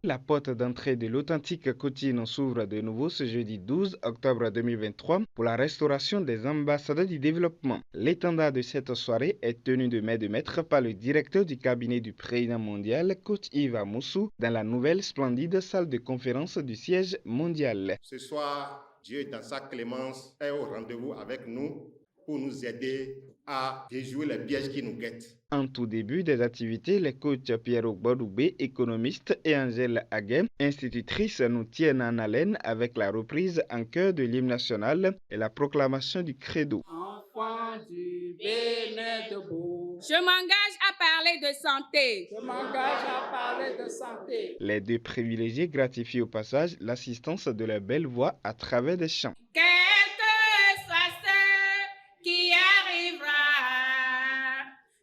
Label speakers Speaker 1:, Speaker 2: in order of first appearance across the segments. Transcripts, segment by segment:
Speaker 1: La porte d'entrée de l'authentique Cotine s'ouvre de nouveau ce jeudi 12 octobre 2023 pour la restauration des ambassadeurs du développement. L'étendard de cette soirée est tenu de main de maître par le directeur du cabinet du président mondial, coach Yves Moussou, dans la nouvelle splendide salle de conférence du siège mondial.
Speaker 2: Ce soir, Dieu dans sa clémence est au rendez-vous avec nous pour nous aider à déjouer les pièges qui nous guettent.
Speaker 1: En tout début des activités, les coachs Pierre Ogbodoubé, économiste, et Angèle Aguet, institutrice, nous tiennent en haleine avec la reprise en chœur de l'hymne national et la proclamation du credo.
Speaker 3: Enfant du Bénin debout.
Speaker 4: Je m'engage à parler de santé.
Speaker 3: Je m'engage à parler de santé.
Speaker 1: Les deux privilégiés gratifient au passage l'assistance de leur belle voix à travers des chants.
Speaker 4: Quelle que soit ce qui arrivera,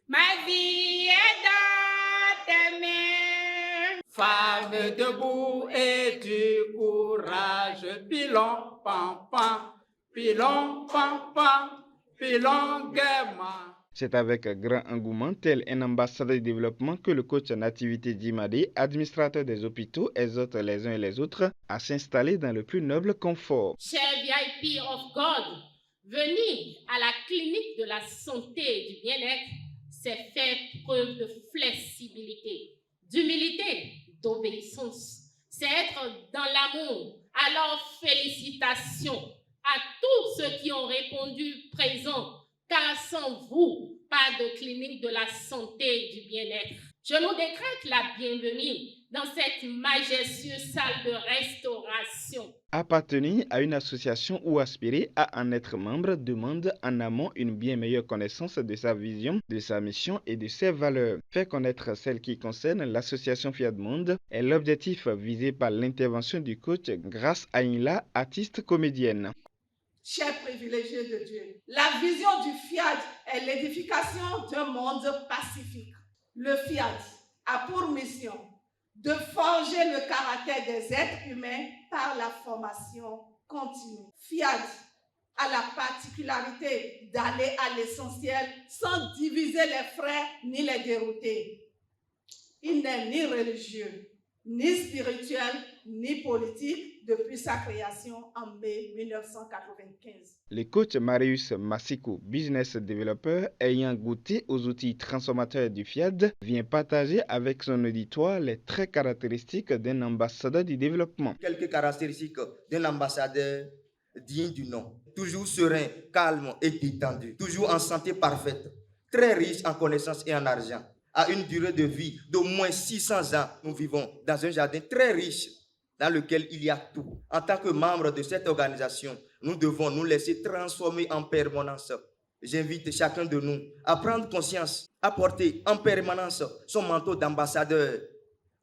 Speaker 4: ma vie est dans tes mains.
Speaker 3: Femme debout et du courage, pilon, pam, pam, pilon, pam, pam, pilon, gaiement.
Speaker 1: C'est avec grand engouement, tel un ambassadeur du développement, que le coach Nativité Djimade, administrateur des hôpitaux, exhorte les uns et les autres à s'installer dans le plus noble confort.
Speaker 5: Chers VIP of God, venir à la clinique de la santé et du bien-être, c'est faire preuve de flexibilité, d'humilité, d'obéissance. C'est être dans l'amour. Alors félicitations à tous ceux qui ont répondu présent, car sans vous, pas de clinique de la santé et du bien-être. Je nous décrète la bienvenue dans cette majestueuse salle de restauration.
Speaker 1: Appartenir à une association ou aspirer à en être membre demande en amont une bien meilleure connaissance de sa vision, de sa mission et de ses valeurs. Faire connaître celles qui concernent l'association Fiat Monde est l'objectif visé par l'intervention du coach grâce à Inla, artiste comédienne.
Speaker 6: Chers privilégiés de Dieu, la vision du FIAD est l'édification d'un monde pacifique. Le FIAD a pour mission de forger le caractère des êtres humains par la formation continue. FIAD a la particularité d'aller à l'essentiel sans diviser les frères ni les dérouter. Il n'est ni religieux, ni spirituel, ni politique depuis sa création en mai 1995.
Speaker 1: Le coach Marius Massikou, business developer, ayant goûté aux outils transformateurs du FIAD, vient partager avec son auditoire les traits caractéristiques d'un ambassadeur du développement.
Speaker 7: Quelques caractéristiques d'un ambassadeur digne du nom. Toujours serein, calme et détendu. Toujours en santé parfaite. Très riche en connaissances et en argent. À une durée de vie d'au moins 600 ans, nous vivons dans un jardin très riche dans lequel il y a tout. En tant que membre de cette organisation, nous devons nous laisser transformer en permanence. J'invite chacun de nous à prendre conscience, à porter en permanence son manteau d'ambassadeur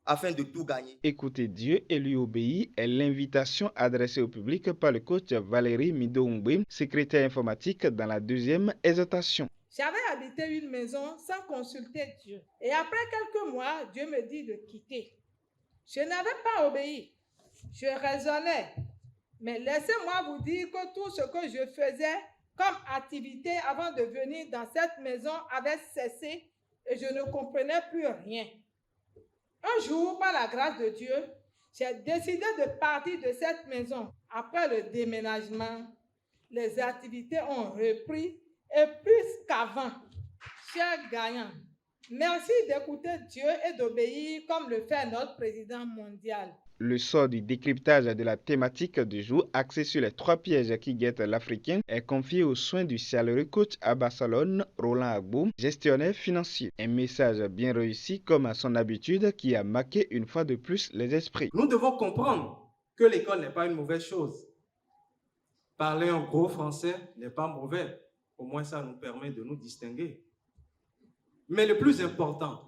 Speaker 7: afin de tout gagner.
Speaker 1: Écouter Dieu et lui obéir est l'invitation adressée au public par le coach Valérie Midoumbe, secrétaire informatique dans la deuxième exhortation.
Speaker 8: J'avais habité une maison sans consulter Dieu. Et après quelques mois, Dieu me dit de quitter. Je n'avais pas obéi. Je raisonnais. Mais laissez-moi vous dire que tout ce que je faisais comme activité avant de venir dans cette maison avait cessé et je ne comprenais plus rien. Un jour, par la grâce de Dieu, j'ai décidé de partir de cette maison. Après le déménagement, les activités ont repris et plus qu'avant. Chers gagnants, merci d'écouter Dieu et d'obéir comme le fait notre président mondial.
Speaker 1: Le sort du décryptage de la thématique du jour axé sur les 3 pièges qui guettent l'Africain est confié aux soins du chaleureux coach à Barcelone, Roland Agbo, gestionnaire financier. Un message bien réussi comme à son habitude qui a marqué une fois de plus les esprits.
Speaker 9: Nous devons comprendre que l'école n'est pas une mauvaise chose. Parler un gros français n'est pas mauvais. Au moins ça nous permet de nous distinguer. Mais le plus important,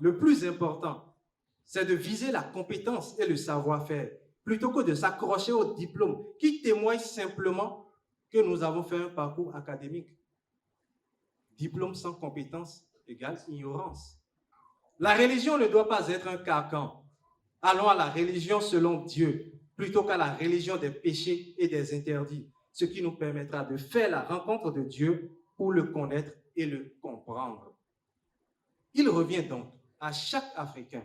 Speaker 9: c'est de viser la compétence et le savoir-faire, plutôt que de s'accrocher au diplôme qui témoigne simplement que nous avons fait un parcours académique. Diplôme sans compétence égale ignorance. La religion ne doit pas être un carcan. Allons à la religion selon Dieu, plutôt qu'à la religion des péchés et des interdits, ce qui nous permettra de faire la rencontre de Dieu pour le connaître et le comprendre. Il revient donc à chaque Africain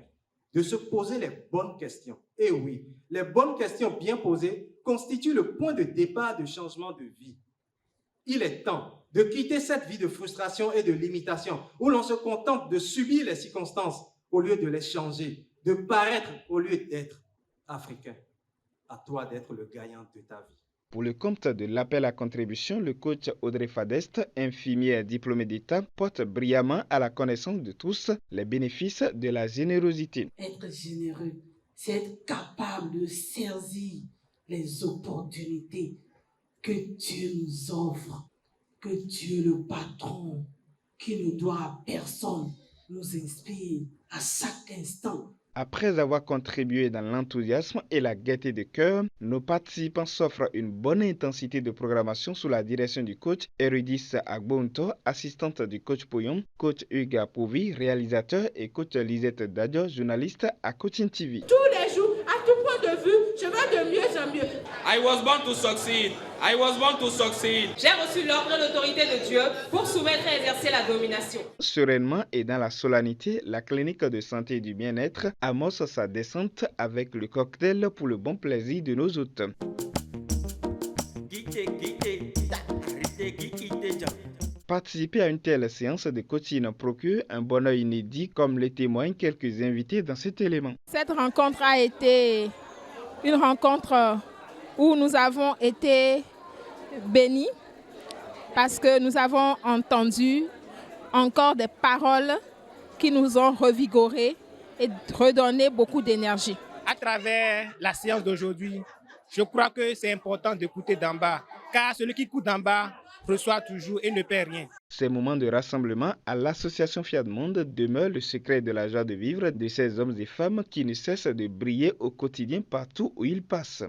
Speaker 9: de se poser les bonnes questions. Et oui, les bonnes questions bien posées constituent le point de départ de changement de vie. Il est temps de quitter cette vie de frustration et de limitation où l'on se contente de subir les circonstances au lieu de les changer, de paraître au lieu d'être africain. À toi d'être le gagnant de ta vie.
Speaker 1: Pour le compte de l'appel à contribution, le coach Audrey Fadeste, infirmière diplômée d'État, porte brillamment à la connaissance de tous les bénéfices de la générosité.
Speaker 10: Être généreux, c'est être capable de saisir les opportunités que Dieu nous offre, que Dieu le patron, qui ne doit à personne, nous inspire à chaque instant.
Speaker 1: Après avoir contribué dans l'enthousiasme et la gaieté de cœur, nos participants s'offrent une bonne intensité de programmation sous la direction du coach Erudis Agbonto, assistante du coach Poyon, coach Hugues Pouvi, réalisateur, et coach Lisette Dadio, journaliste à Coaching TV.
Speaker 11: Tous les jours, à tout point de vue, je vais de mieux en mieux.
Speaker 12: I was born to succeed. I was born to succeed.
Speaker 13: J'ai reçu l'ordre de l'autorité de Dieu pour soumettre et exercer la domination.
Speaker 1: Sereinement et dans la solennité, la clinique de santé et du bien-être amorce sa descente avec le cocktail pour le bon plaisir de nos hôtes. Participer à une telle séance de coaching procure un bonheur inédit, comme le témoignent quelques invités dans cet élément.
Speaker 8: Cette rencontre a été une rencontre où nous avons été bénis parce que nous avons entendu encore des paroles qui nous ont revigorés et redonné beaucoup d'énergie.
Speaker 14: À travers la séance d'aujourd'hui, je crois que c'est important d'écouter d'en bas, car celui qui écoute d'en bas reçoit toujours et ne perd rien.
Speaker 1: Ces moments de rassemblement à l'association Fiat Monde demeurent le secret de la joie de vivre de ces hommes et femmes qui ne cessent de briller au quotidien partout où ils passent.